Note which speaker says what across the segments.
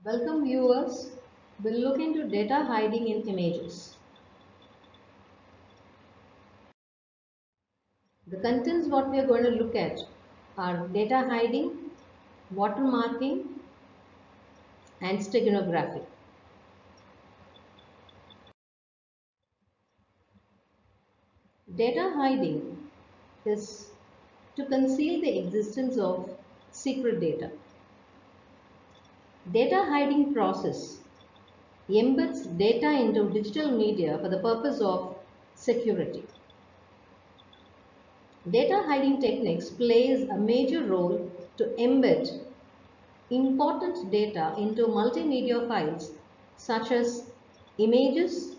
Speaker 1: Welcome viewers. We'll look into data hiding in images. The contents what we are going to look at are data hiding, watermarking and steganography. Data hiding is to conceal the existence of secret data. Data hiding process embeds data into digital media for the purpose of security. Data hiding techniques plays a major role to embed important data into multimedia files such as images,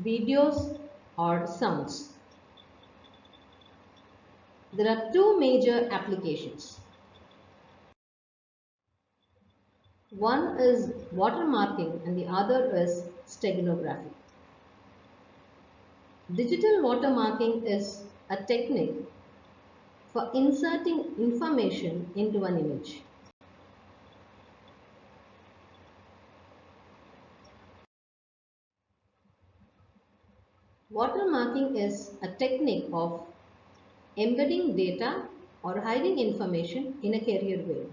Speaker 1: videos or sounds. There are two major applications. One is watermarking and the other is steganography. Digital watermarking is a technique for inserting information into an image. Watermarking is a technique of embedding data or hiding information in a carrier way.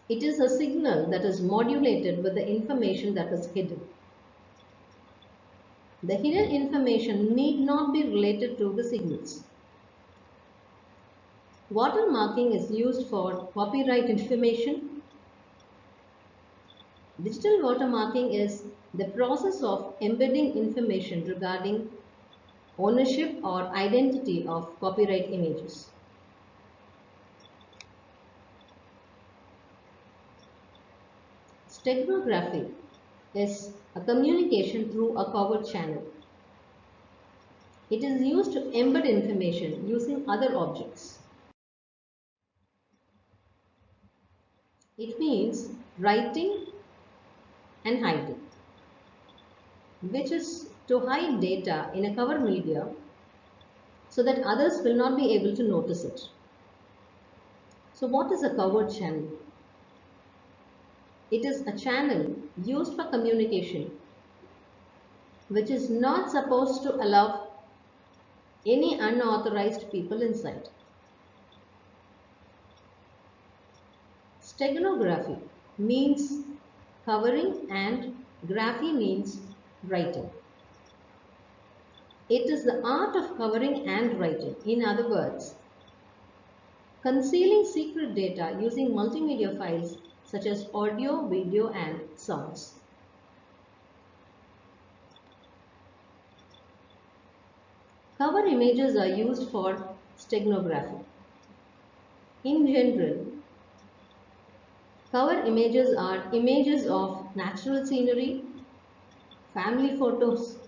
Speaker 1: It is a signal that is modulated with the information that is hidden. The hidden information need not be related to the signals. Watermarking is used for copyright information. Digital watermarking is the process of embedding information regarding ownership or identity of copyright images. Steganography is a communication through a covered channel. It is used to embed information using other objects. It means writing and hiding, which is to hide data in a cover media so that others will not be able to notice it. So what is a covered channel? It is a channel used for communication which is not supposed to allow any unauthorized people inside. Steganography means covering and graphy means writing. It is the art of covering and writing. In other words, concealing secret data using multimedia files such as audio, video and sounds. Cover images are used for steganography. In general, cover images are images of natural scenery, family photos,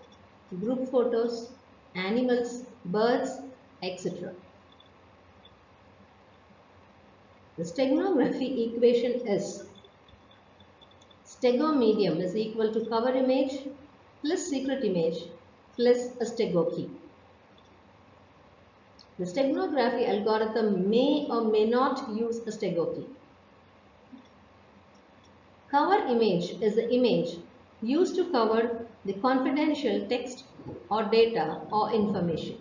Speaker 1: group photos, animals, birds, etc. The steganography equation is stego medium is equal to cover image plus secret image plus a stego key. The steganography algorithm may or may not use a stego key. Cover image is the image used to cover the confidential text or data or information.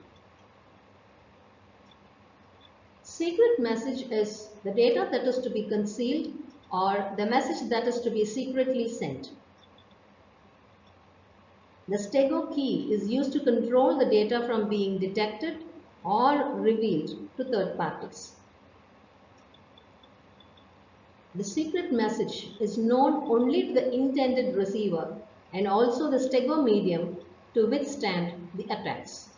Speaker 1: Secret message is the data that is to be concealed or the message that is to be secretly sent. The stego key is used to control the data from being detected or revealed to third parties. The secret message is known only to the intended receiver and also the stego medium to withstand the attacks.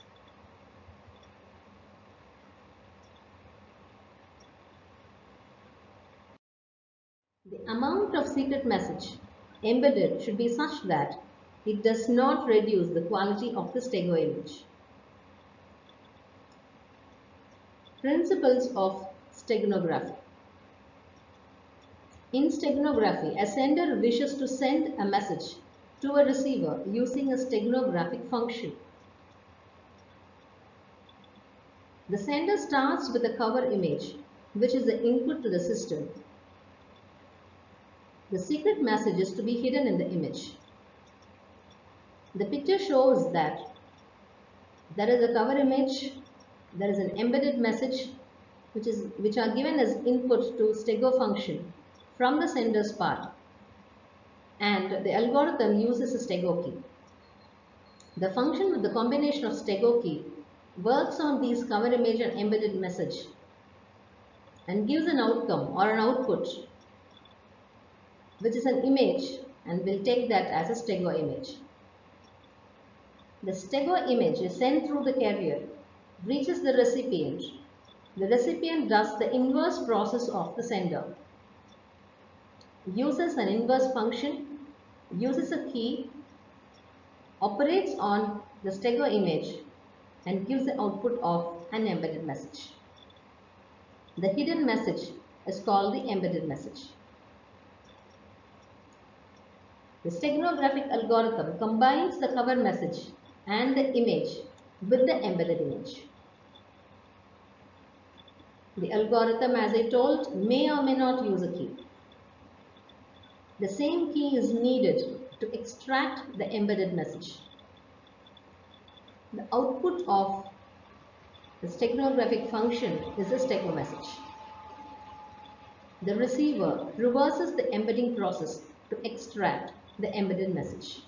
Speaker 1: The amount of secret message embedded should be such that it does not reduce the quality of the stego image. Principles of steganography. In steganography, a sender wishes to send a message to a receiver using a steganographic function. The sender starts with a cover image, which is the input to the system. The secret message is to be hidden in the image. The picture shows that there is a cover image, there is an embedded message which are given as input to stego function from the sender's part, and the algorithm uses a stego key. The function with the combination of stego key works on these cover image and embedded message and gives an outcome or an output which is an image, and we'll take that as a stego image. The stego image is sent through the carrier, reaches the recipient. The recipient does the inverse process of the sender, uses an inverse function, uses a key, operates on the stego image and gives the output of an embedded message. The hidden message is called the embedded message. The steganographic algorithm combines the cover message and the image with the embedded image. The algorithm, as I told, may or may not use a key. The same key is needed to extract the embedded message. The output of the steganographic function is a stego message. The receiver reverses the embedding process to extract the embedded message.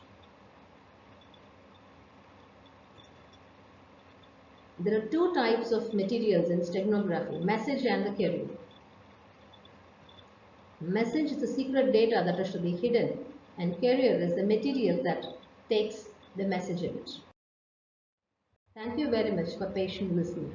Speaker 1: There are two types of materials in steganography, message and the carrier. Message is the secret data that is to be hidden, and carrier is the material that takes the message in it. Thank you very much for patient listening.